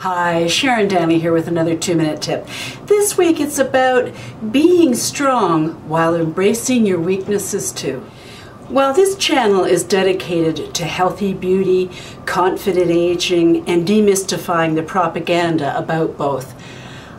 Hi, Sharon Danley here with another 2-minute tip. This week it's about being strong while embracing your weaknesses too. While this channel is dedicated to healthy beauty, confident aging, and demystifying the propaganda about both,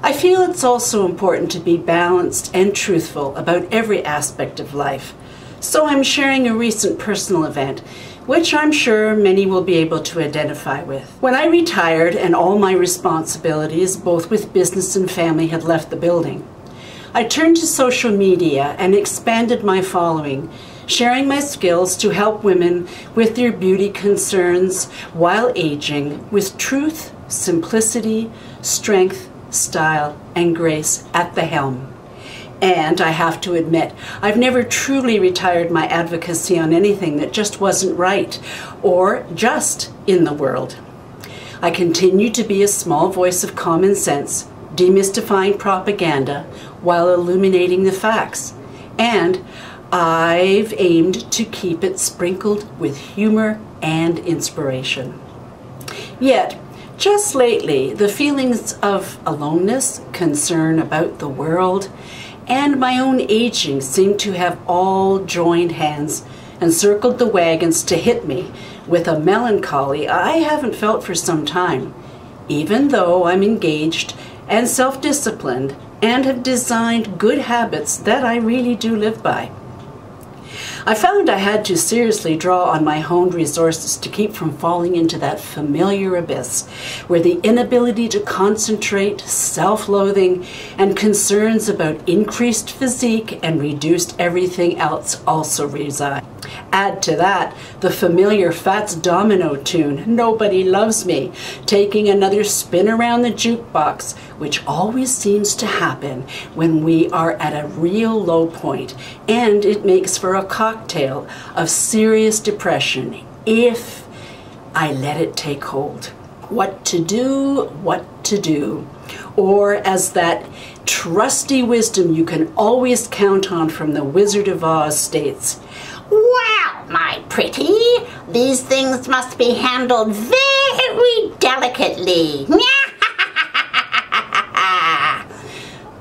I feel it's also important to be balanced and truthful about every aspect of life. So I'm sharing a recent personal event, which I'm sure many will be able to identify with. When I retired and all my responsibilities, both with business and family, had left the building, I turned to social media and expanded my following, sharing my skills to help women with their beauty concerns while aging with truth, simplicity, strength, style, and grace at the helm. And I have to admit, I've never truly retired my advocacy on anything that just wasn't right or just in the world. I continue to be a small voice of common sense, demystifying propaganda while illuminating the facts. And I've aimed to keep it sprinkled with humor and inspiration. Yet, just lately, the feelings of aloneness, concern about the world, and my own aging seem to have all joined hands and circled the wagons to hit me with a melancholy I haven't felt for some time, even though I'm engaged and self-disciplined and have designed good habits that I really do live by. I found I had to seriously draw on my honed resources to keep from falling into that familiar abyss where the inability to concentrate, self-loathing, and concerns about increased physique and reduced everything else also reside. Add to that the familiar Fats Domino tune, "Nobody Loves Me," taking another spin around the jukebox, which always seems to happen when we are at a real low point, and it makes for a cocktail of serious depression if I let it take hold. What to do, or as that trusty wisdom you can always count on from the Wizard of Oz states, "Well, my pretty, these things must be handled very delicately."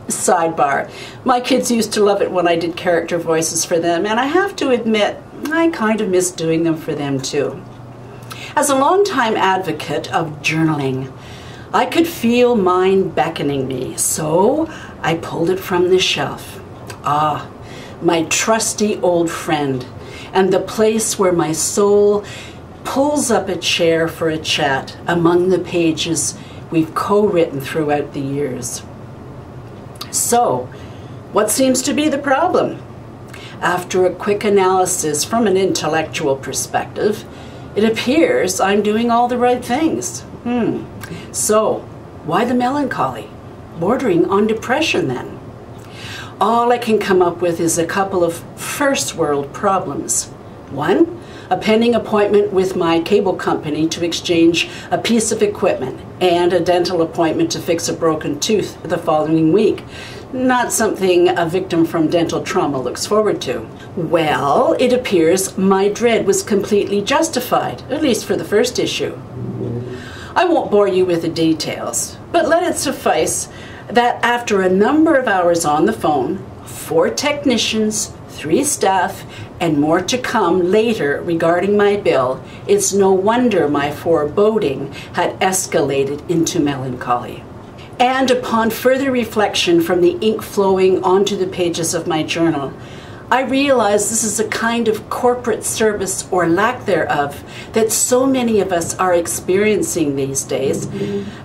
Sidebar, my kids used to love it when I did character voices for them, and I have to admit, I kind of miss doing them for them too. As a longtime advocate of journaling, I could feel mine beckoning me, so I pulled it from the shelf. Ah, my trusty old friend, and the place where my soul pulls up a chair for a chat among the pages we've co-written throughout the years. So, what seems to be the problem? After a quick analysis from an intellectual perspective, it appears I'm doing all the right things. So, why the melancholy? Bordering on depression then? All I can come up with is a couple of first world problems. One, a pending appointment with my cable company to exchange a piece of equipment, and a dental appointment to fix a broken tooth the following week. Not something a victim from dental trauma looks forward to. Well, it appears my dread was completely justified, at least for the first issue. I won't bore you with the details, but let it suffice that after a number of hours on the phone, 4 technicians, 3 staff, and more to come later regarding my bill, it's no wonder my foreboding had escalated into melancholy. And upon further reflection from the ink flowing onto the pages of my journal, I realize this is a kind of corporate service or lack thereof that so many of us are experiencing these days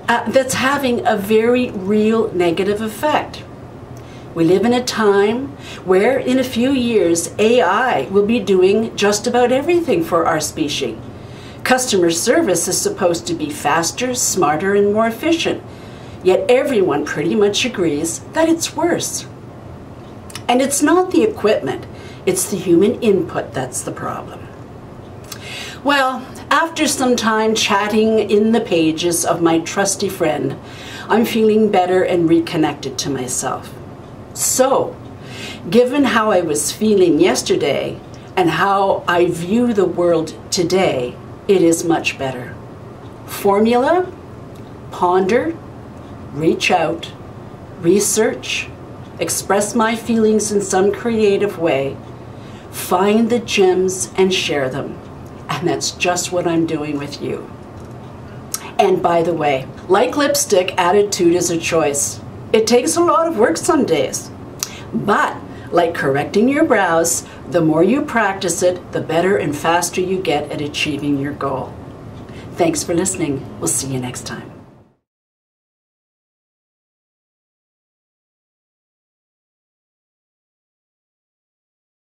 that's having a very real negative effect. We live in a time where in a few years AI will be doing just about everything for our species. Customer service is supposed to be faster, smarter, and more efficient, yet everyone pretty much agrees that it's worse. And it's not the equipment, it's the human input that's the problem. Well, after some time chatting in the pages of my trusty friend, I'm feeling better and reconnected to myself. So, given how I was feeling yesterday and how I view the world today, it is much better. Formula? ponder, reach out, research, express my feelings in some creative way, find the gems and share them. And that's just what I'm doing with you. And by the way, like lipstick, attitude is a choice. It takes a lot of work some days. But like correcting your brows, the more you practice it, the better and faster you get at achieving your goal. Thanks for listening. We'll see you next time.